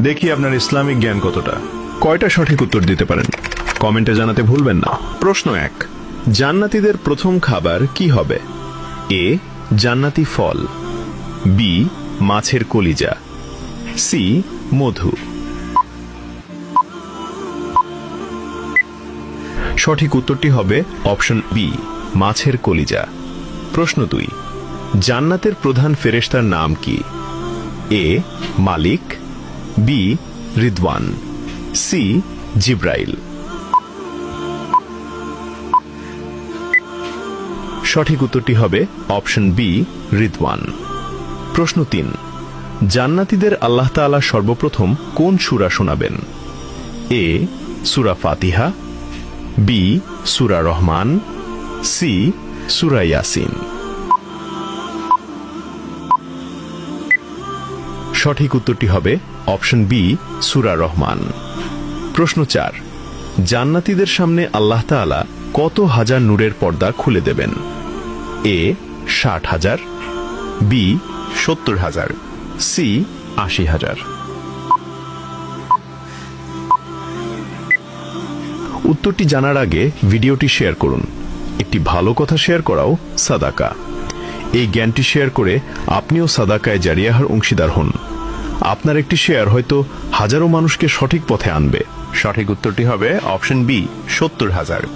দেখি আপনার ইসলামিক জ্ঞান কতটা। কয়টা সঠিক উত্তর দিতে পারেন কমেন্টে জানাতে ভুলবেন না। প্রশ্ন 1, জান্নাতীদের প্রথম খাবার কি হবে? এ, জান্নাতি ফল, বি, মাছের কলিজা, সি, মধু। সঠিক উত্তরটি হবে অপশন বি, মাছের কলিজা। প্রশ্ন 2, জান্নাতের প্রধান ফেরেশতার নাম কি? এ, মালিক, বি, রিদওয়ান, সি, জিব্রাইল। সঠিক উত্তরটি হবে অপশন বি, রিদওয়ান। প্রশ্ন 3, জান্নাতীদের আল্লাহ তাআলা সর্বপ্রথম কোন সূরা শোনাবেন? এ, সূরা ফাতিহা, বি, সূরা রহমান, সি, সূরা ইয়াসিন। সঠিক উত্তরটি হবে অপশন বি, সূরা রহমান। প্রশ্ন 4, জান্নাতীদের সামনে আল্লাহ তাআলা কত হাজার নূরের পর্দা খুলে দেবেন? এ, 60,000, বি, 70,000, সি, 80,000। উত্তরটি জানার আগে ভিডিওটি শেয়ার করুন। একটি ভালো কথা শেয়ার করাও সাদাকা। এই জ্ঞানটি শেয়ার করে আপনিও সাদাকায়ে জারিয়াহর অংশীদার হন। আপনার একটি শেয়ার হয়তো হাজারো মানুষকে সঠিক পথে আনবে। সঠিক উত্তরটি হবে অপশন বি, 70,000।